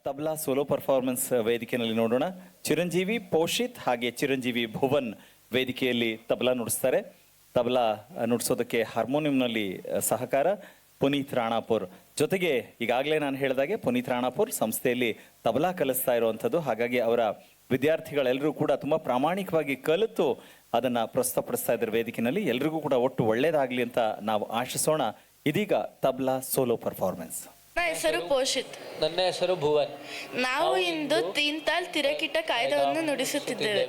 Tabla solo performance ವೇದಿಕೆಯಲ್ಲಿ ನೋಡೋಣ. ಚಿರಂಜೀವಿ ಪೋಷಿತ್ ಹಾಗೆ ಚಿರಂಜೀವಿ ಭುವನ್ ವೇದಿಕೆಯಲ್ಲಿ ತಬ್ಲಾ ನುಡಿಸ್ತಾರೆ. ತಬ್ಲಾ ನುಡಿಸೋದಕ್ಕೆ ಹಾರ್ಮೋನಿಯಂನಲ್ಲಿ ಸಹಕಾರ ಪುನೀತ್ ರಾಣಾಪುರ್. ಜೊತೆಗೆ ಈಗಾಗಲೇ ನಾನು ಹೇಳಿದಾಗೆ ಪುನೀತ್ ರಾಣಾಪುರ್ ಸಂಸ್ಥೆಯಲ್ಲಿ ತಬಲಾ ಕಲಿಸ್ತಾ ಇರುವಂಥದ್ದು. ಹಾಗಾಗಿ ಅವರ ವಿದ್ಯಾರ್ಥಿಗಳೆಲ್ಲರೂ ಕೂಡ ತುಂಬ ಪ್ರಾಮಾಣಿಕವಾಗಿ ಕಲಿತು ಅದನ್ನು ಪ್ರಸ್ತುತಪಡಿಸ್ತಾ ಇದ್ದಾರೆ ವೇದಿಕೆಯಲ್ಲಿ. ಎಲ್ರಿಗೂ ಕೂಡ ಒಟ್ಟು ಒಳ್ಳೇದಾಗಲಿ ಅಂತ ನಾವು ಆಶಿಸೋಣ. ಇದೀಗ ತಬ್ಲಾ ಸೋಲೋ ಪರ್ಫಾರ್ಮೆನ್ಸ್. ನನ್ನ ಹೆಸರು ಪೋಷಿತ್. ನನ್ನ ಹೆಸರು ಭುವನ್. ನಾವು ಇಂದು ತೀನ್ ತಾಲ್ ತಿರಕಿಟ ಕಾಯ್ದೆಯನ್ನು ನುಡಿಸುತ್ತಿದ್ದೇವೆ.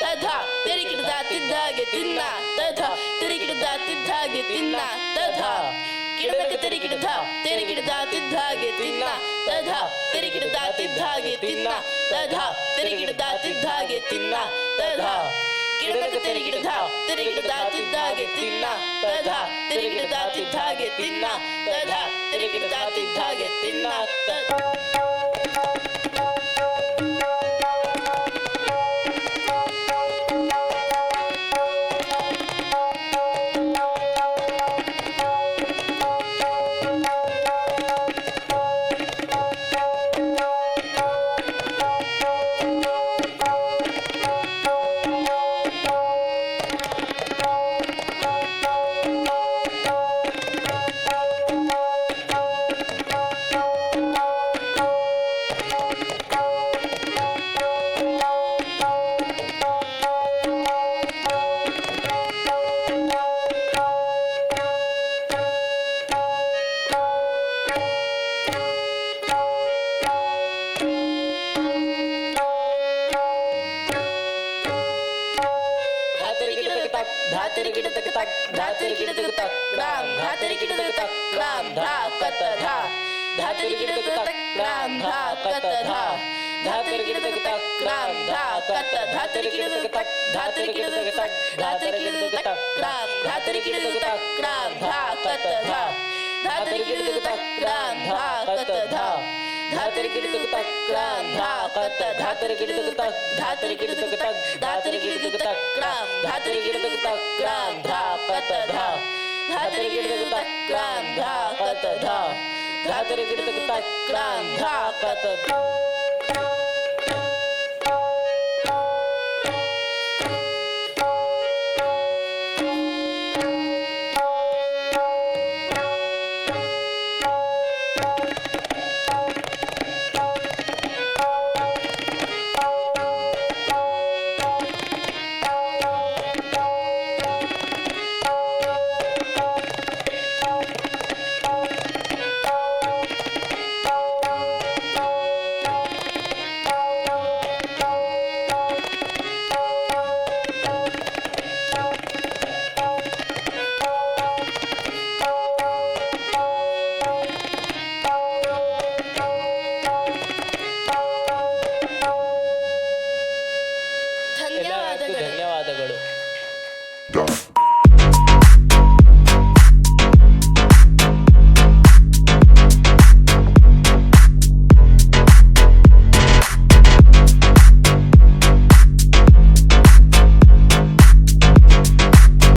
ತಧ ತೆರಿಗಿಡದ ತಿದ್ದಾಗೆ ತಿನ್ನ ತಧ ತೆರಿಗಿಡದ ತಿದ್ದಾಗೆ ತಿನ್ನ ತಧ ಗಿಡದಕ ತೆರಿಗಿಡದ ತೆರಿಗಿಡದ ತಿದ್ದಾಗೆ ತಿನ್ನ ತಧ ತೆರಿಗಿಡದ ತಿದ್ದಾಗೆ ತಿನ್ನ ತಧ ತೆರಿಗಿಡದ ತಿದ್ದಾಗೆ ತಿನ್ನ ತಧ ಗಿಡದಕ ತೆರಿಗಿಡದ ತೆರಿಗಿಡದ ತಿದ್ದಾಗೆ ತಿನ್ನ ತಧ ತೆರಿಗಿಡದ ತಿದ್ದಾಗೆ ತಿನ್ನ ತಧ ತೆರಿಗಿಡದ ತಿದ್ದಾಗೆ ತಿನ್ನ धातरी गिडतक तक धातरी गिडतक तक राम धातरी गिडतक तक राम धा कत धा धातरी गिडतक तक राम धा कत धा धातरी गिडतक तक राम धा कत धातरी गिडतक तक धातरी गिडतक तक धातरी गिडतक तक राम धातरी गिडतक तक राम धा कत धा धातरी गिडतक तक राम धा कत धा धातरी गिडतक तक राम धा कत धातरी गिडतक तक धातरी गिडतक तक धातरी गिडतक तक राम धातरी गिडतक तक राम धा कत धा धातरी गिडतक तक राम धा कत धा धातरी गिडतक तक राम धा कत ಧನ್ಯವಾದಗಳು.